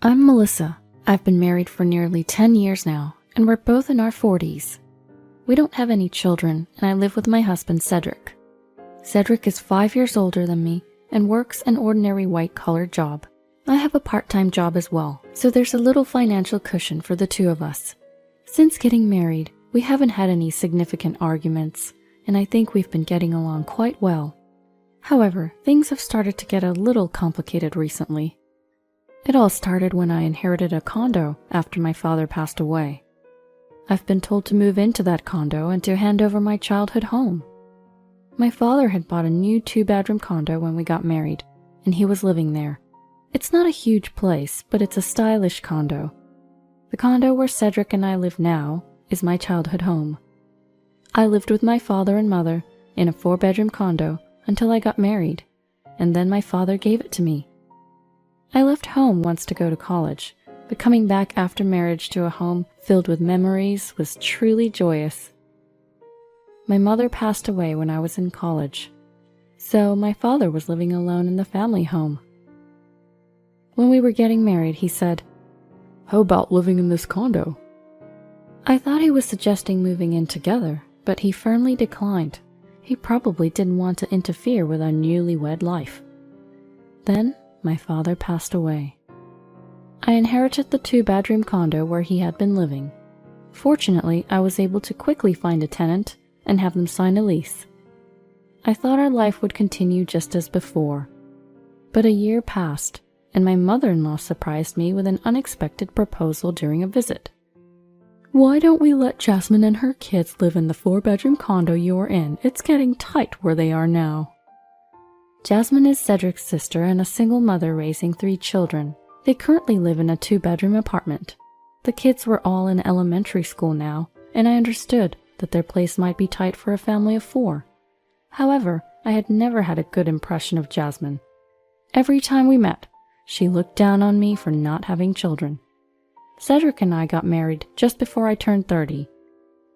I'm Melissa. I've been married for nearly 10 years now, and we're both in our 40s. We don't have any children, and I live with my husband, Cedric. Cedric is 5 years older than me and works an ordinary white-collar job. I have a part-time job as well, so there's a little financial cushion for the two of us. Since getting married, we haven't had any significant arguments, and I think we've been getting along quite well. However, things have started to get a little complicated recently. It all started when I inherited a condo after my father passed away. I've been told to move into that condo and to hand over my childhood home. My father had bought a new 2-bedroom condo when we got married, and he was living there. It's not a huge place, but it's a stylish condo. The condo where Cedric and I live now is my childhood home. I lived with my father and mother in a 4-bedroom condo until I got married, and then my father gave it to me. I left home once to go to college, but coming back after marriage to a home filled with memories was truly joyous. My mother passed away when I was in college, so my father was living alone in the family home. When we were getting married, he said, "How about living in this condo?" I thought he was suggesting moving in together, but he firmly declined. He probably didn't want to interfere with our newlywed life. Then, my father passed away. I inherited the 2-bedroom condo where he had been living. Fortunately, I was able to quickly find a tenant and have them sign a lease. I thought our life would continue just as before. But a year passed, and my mother-in-law surprised me with an unexpected proposal during a visit. "Why don't we let Jasmine and her kids live in the 4-bedroom condo you're in? It's getting tight where they are now." Jasmine is Cedric's sister and a single mother raising 3 children. They currently live in a 2-bedroom apartment. The kids were all in elementary school now, and I understood that their place might be tight for a family of 4. However, I had never had a good impression of Jasmine. Every time we met, she looked down on me for not having children. Cedric and I got married just before I turned 30.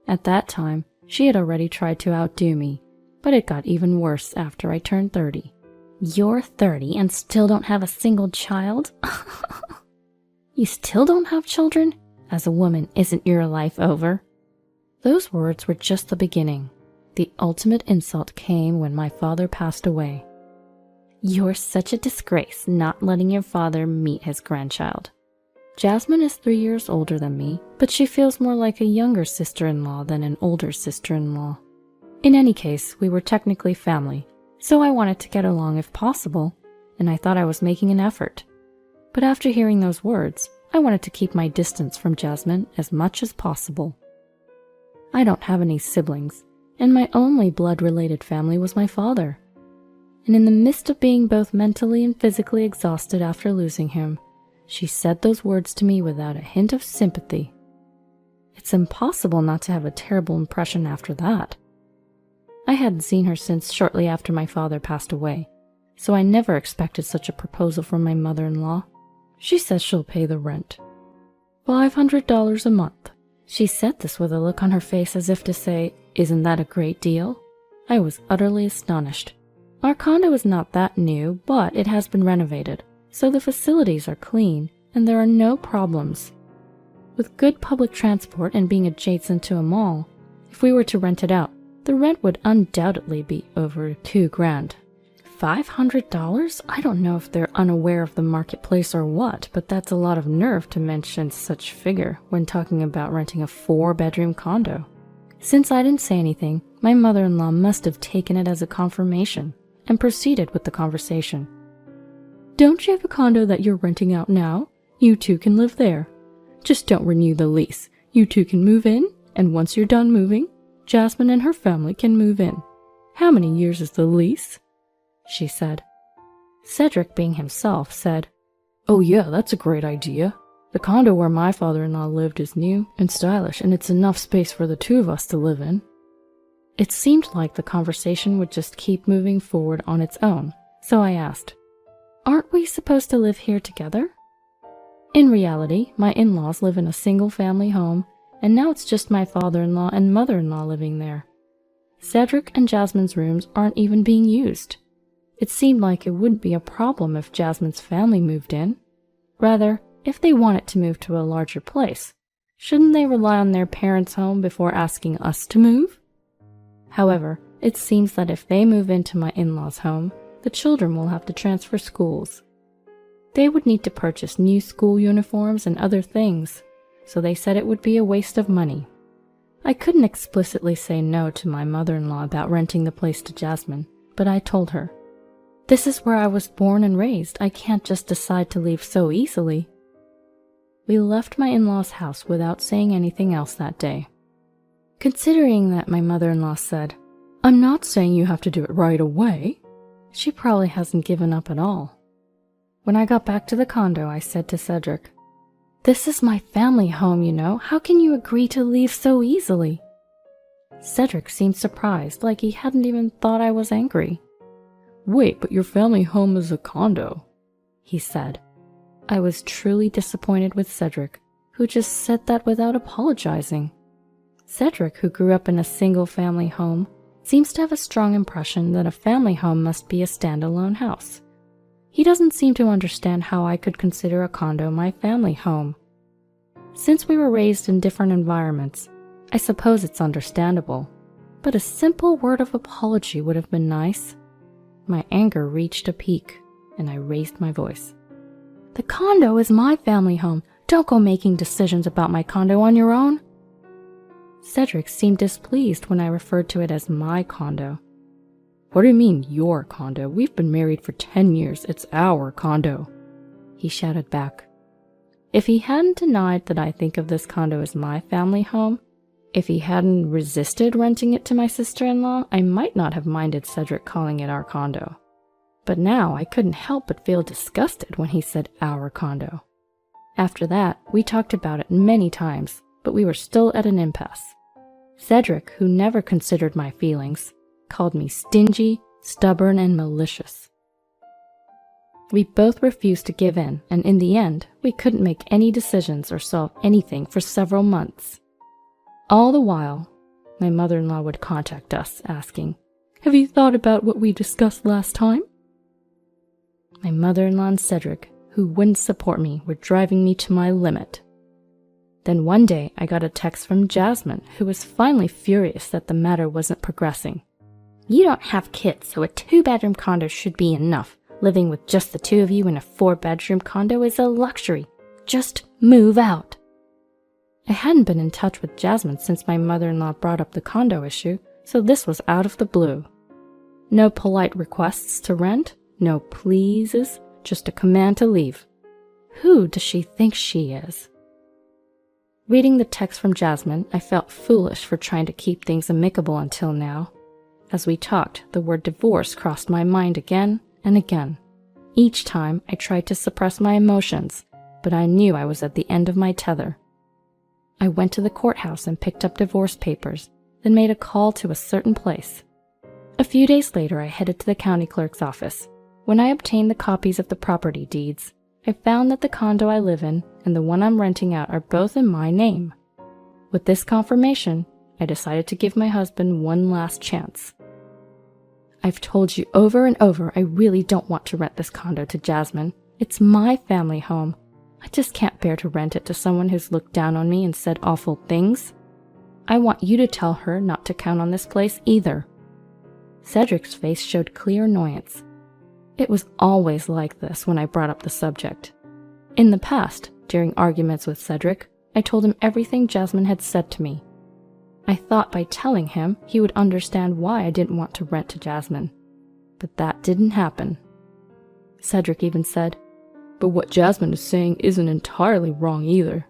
At that time, she had already tried to outdo me, but it got even worse after I turned 30. "You're 30 and still don't have a single child? You still don't have children? As a woman, isn't your life over?" Those words were just the beginning. The ultimate insult came when my father passed away. "You're such a disgrace not letting your father meet his grandchild." Jasmine is 3 years older than me, but she feels more like a younger sister-in-law than an older sister-in-law. In any case, we were technically family, so I wanted to get along if possible, and I thought I was making an effort. But after hearing those words, I wanted to keep my distance from Jasmine as much as possible. I don't have any siblings, and my only blood-related family was my father. And in the midst of being both mentally and physically exhausted after losing him, she said those words to me without a hint of sympathy. It's impossible not to have a terrible impression after that. I hadn't seen her since shortly after my father passed away, so I never expected such a proposal from my mother-in-law. She says she'll pay the rent. $500 a month. She said this with a look on her face as if to say, "Isn't that a great deal?" I was utterly astonished. Our condo is not that new, but it has been renovated, so the facilities are clean and there are no problems. With good public transport and being adjacent to a mall, if we were to rent it out, the rent would undoubtedly be over $2,000. $500? I don't know if they're unaware of the marketplace or what, but that's a lot of nerve to mention such figure when talking about renting a 4-bedroom condo. Since I didn't say anything, my mother-in-law must have taken it as a confirmation and proceeded with the conversation. "Don't you have a condo that you're renting out now? You two can live there. Just don't renew the lease. You two can move in, and once you're done moving, Jasmine and her family can move in. How many years is the lease?" she said. Cedric, being himself, said, "Oh yeah, that's a great idea. The condo where my father-in-law lived is new and stylish, and it's enough space for the 2 of us to live in." It seemed like the conversation would just keep moving forward on its own, so I asked, "Aren't we supposed to live here together?" In reality, my in-laws live in a single-family home, and now it's just my father-in-law and mother-in-law living there. Cedric and Jasmine's rooms aren't even being used. It seemed like it wouldn't be a problem if Jasmine's family moved in. Rather, if they wanted to move to a larger place, shouldn't they rely on their parents' home before asking us to move? However, it seems that if they move into my in-laws' home, the children will have to transfer schools. They would need to purchase new school uniforms and other things, so they said it would be a waste of money. I couldn't explicitly say no to my mother-in-law about renting the place to Jasmine, but I told her, "This is where I was born and raised. I can't just decide to leave so easily." We left my in-laws' house without saying anything else that day. Considering that my mother-in-law said, "I'm not saying you have to do it right away," she probably hasn't given up at all. When I got back to the condo, I said to Cedric, "This is my family home, you know. How can you agree to leave so easily?" Cedric seemed surprised, like he hadn't even thought I was angry. "Wait, but your family home is a condo," he said. I was truly disappointed with Cedric, who just said that without apologizing. Cedric, who grew up in a single-family home, seems to have a strong impression that a family home must be a standalone house. He doesn't seem to understand how I could consider a condo my family home. Since we were raised in different environments, I suppose it's understandable, but a simple word of apology would have been nice. My anger reached a peak, and I raised my voice. "The condo is my family home. Don't go making decisions about my condo on your own." Cedric seemed displeased when I referred to it as my condo. "What do you mean, your condo? We've been married for 10 years. It's our condo," he shouted back. If he hadn't denied that I think of this condo as my family home, if he hadn't resisted renting it to my sister-in-law, I might not have minded Cedric calling it our condo. But now I couldn't help but feel disgusted when he said our condo. After that, we talked about it many times, but we were still at an impasse. Cedric, who never considered my feelings, called me stingy, stubborn, and malicious. We both refused to give in, and in the end, we couldn't make any decisions or solve anything for several months. All the while, my mother-in-law would contact us, asking, "Have you thought about what we discussed last time?" My mother-in-law and Cedric, who wouldn't support me, were driving me to my limit. Then one day, I got a text from Jasmine, who was finally furious that the matter wasn't progressing. "You don't have kids, so a 2-bedroom condo should be enough. Living with just the two of you in a 4-bedroom condo is a luxury. Just move out." I hadn't been in touch with Jasmine since my mother-in-law brought up the condo issue, so this was out of the blue. No polite requests to rent, no pleases, just a command to leave. Who does she think she is? Reading the text from Jasmine, I felt foolish for trying to keep things amicable until now. As we talked, the word divorce crossed my mind again and again. Each time, I tried to suppress my emotions, but I knew I was at the end of my tether. I went to the courthouse and picked up divorce papers, then made a call to a certain place. A few days later, I headed to the county clerk's office. When I obtained the copies of the property deeds, I found that the condo I live in and the one I'm renting out are both in my name. With this confirmation, I decided to give my husband one last chance. "I've told you over and over I really don't want to rent this condo to Jasmine. It's my family home. I just can't bear to rent it to someone who's looked down on me and said awful things. I want you to tell her not to count on this place either." Cedric's face showed clear annoyance. It was always like this when I brought up the subject. In the past, during arguments with Cedric, I told him everything Jasmine had said to me. I thought by telling him, he would understand why I didn't want to rent to Jasmine. But that didn't happen. Cedric even said, "But what Jasmine is saying isn't entirely wrong either."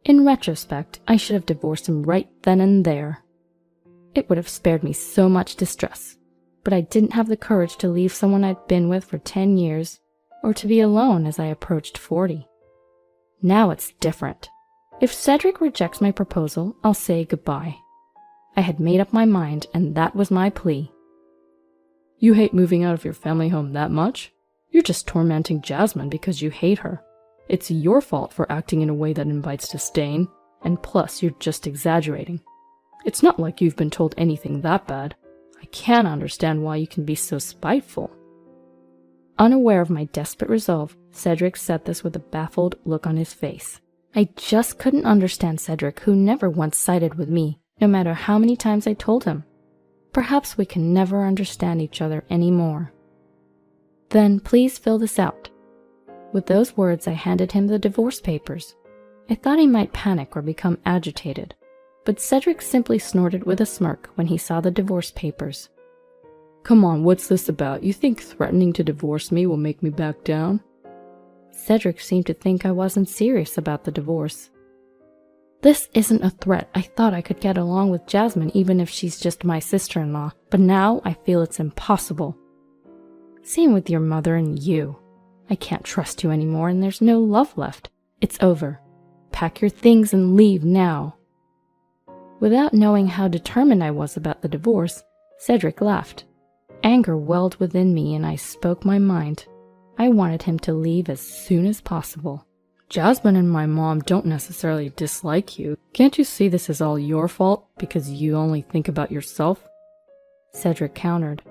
In retrospect, I should have divorced him right then and there. It would have spared me so much distress, but I didn't have the courage to leave someone I'd been with for 10 years, or to be alone as I approached 40. Now it's different. If Cedric rejects my proposal, I'll say goodbye. I had made up my mind, and that was my plea. "You hate moving out of your family home that much? You're just tormenting Jasmine because you hate her. It's your fault for acting in a way that invites disdain, and plus you're just exaggerating. It's not like you've been told anything that bad. I can't understand why you can be so spiteful." Unaware of my desperate resolve, Cedric said this with a baffled look on his face. I just couldn't understand Cedric, who never once sided with me, no matter how many times I told him. Perhaps we can never understand each other anymore. Then please fill this out. With those words, I handed him the divorce papers. I thought he might panic or become agitated, but Cedric simply snorted with a smirk when he saw the divorce papers. Come on, what's this about? You think threatening to divorce me will make me back down? Cedric seemed to think I wasn't serious about the divorce. This isn't a threat. I thought I could get along with Jasmine even if she's just my sister-in-law, but now I feel it's impossible. Same with your mother and you. I can't trust you anymore and there's no love left. It's over. Pack your things and leave now. Without knowing how determined I was about the divorce, Cedric laughed. Anger welled within me and I spoke my mind. I wanted him to leave as soon as possible. Jasmine and my mom don't necessarily dislike you. Can't you see this is all your fault because you only think about yourself? Cedric countered.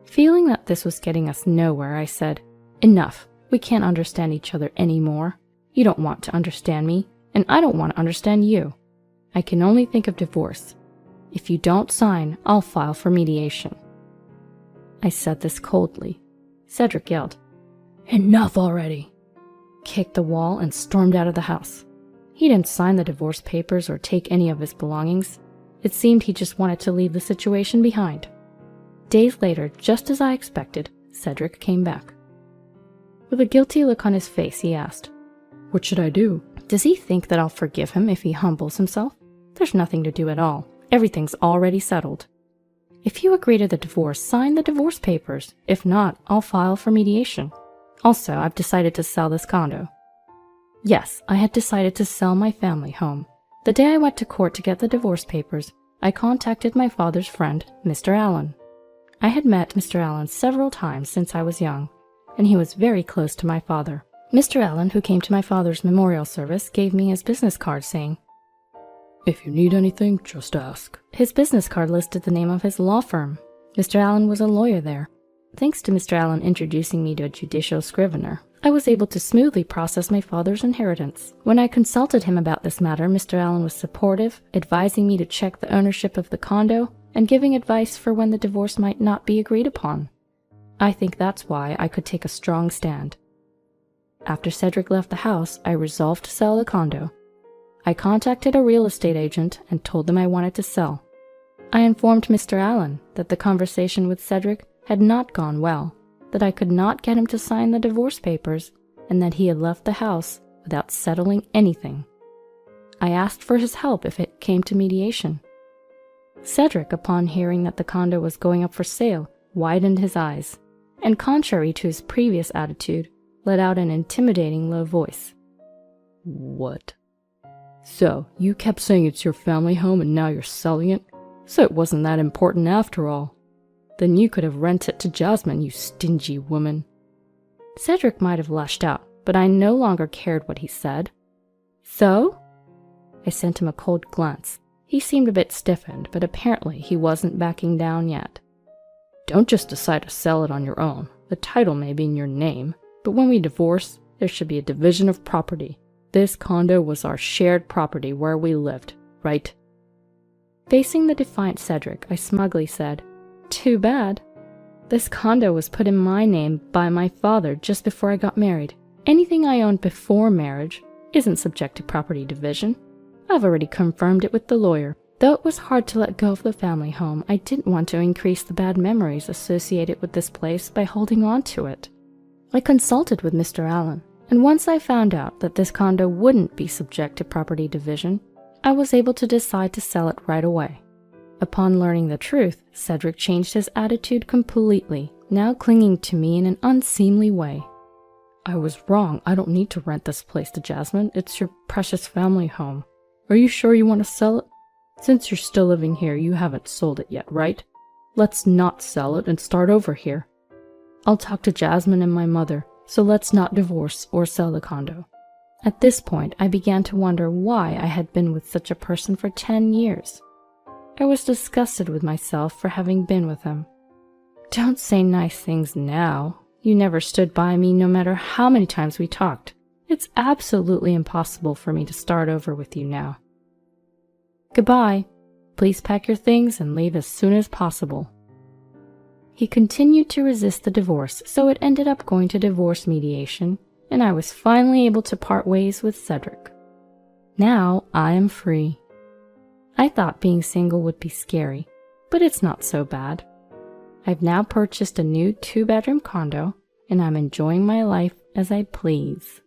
Feeling that this was getting us nowhere, I said, Enough. We can't understand each other anymore. You don't want to understand me, and I don't want to understand you. I can only think of divorce. If you don't sign, I'll file for mediation. I said this coldly. Cedric yelled, Enough already! Kicked the wall and stormed out of the house. He didn't sign the divorce papers or take any of his belongings. It seemed he just wanted to leave the situation behind. Days later, just as I expected, Cedric came back. With a guilty look on his face, he asked, What should I do? Does he think that I'll forgive him if he humbles himself? There's nothing to do at all. Everything's already settled. If you agree to the divorce, sign the divorce papers. If not, I'll file for mediation. Also, I've decided to sell this condo. Yes, I had decided to sell my family home. The day I went to court to get the divorce papers, I contacted my father's friend, Mr. Allen. I had met Mr. Allen several times since I was young, and he was very close to my father. Mr. Allen, who came to my father's memorial service, gave me his business card saying, If you need anything, just ask. His business card listed the name of his law firm. Mr. Allen was a lawyer there. Thanks to Mr. Allen introducing me to a judicial scrivener, I was able to smoothly process my father's inheritance. When I consulted him about this matter, Mr. Allen was supportive, advising me to check the ownership of the condo and giving advice for when the divorce might not be agreed upon. I think that's why I could take a strong stand. After Cedric left the house, I resolved to sell the condo. I contacted a real estate agent and told them I wanted to sell. I informed Mr. Allen that the conversation with Cedric had not gone well, that I could not get him to sign the divorce papers, and that he had left the house without settling anything. I asked for his help if it came to mediation. Cedric, upon hearing that the condo was going up for sale, widened his eyes, and contrary to his previous attitude, let out an intimidating low voice. What? So, you kept saying it's your family home and now you're selling it? So it wasn't that important after all. Then you could have rented it to Jasmine, you stingy woman. Cedric might have lashed out, but I no longer cared what he said. So? I sent him a cold glance. He seemed a bit stiffened, but apparently he wasn't backing down yet. Don't just decide to sell it on your own. The title may be in your name, but when we divorce, there should be a division of property. This condo was our shared property where we lived, right? Facing the defiant Cedric, I smugly said, Too bad. This condo was put in my name by my father just before I got married. Anything I owned before marriage isn't subject to property division. I've already confirmed it with the lawyer. Though it was hard to let go of the family home, I didn't want to increase the bad memories associated with this place by holding on to it. I consulted with Mr. Allen, and once I found out that this condo wouldn't be subject to property division, I was able to decide to sell it right away. Upon learning the truth, Cedric changed his attitude completely, now clinging to me in an unseemly way. I was wrong. I don't need to rent this place to Jasmine. It's your precious family home. Are you sure you want to sell it? Since you're still living here, you haven't sold it yet, right? Let's not sell it and start over here. I'll talk to Jasmine and my mother, so let's not divorce or sell the condo. At this point, I began to wonder why I had been with such a person for 10 years. I was disgusted with myself for having been with him. Don't say nice things now. You never stood by me no matter how many times we talked. It's absolutely impossible for me to start over with you now. Goodbye. Please pack your things and leave as soon as possible." He continued to resist the divorce, so it ended up going to divorce mediation, and I was finally able to part ways with Cedric. Now I am free. I thought being single would be scary, but it's not so bad. I've now purchased a new 2-bedroom condo, and I'm enjoying my life as I please.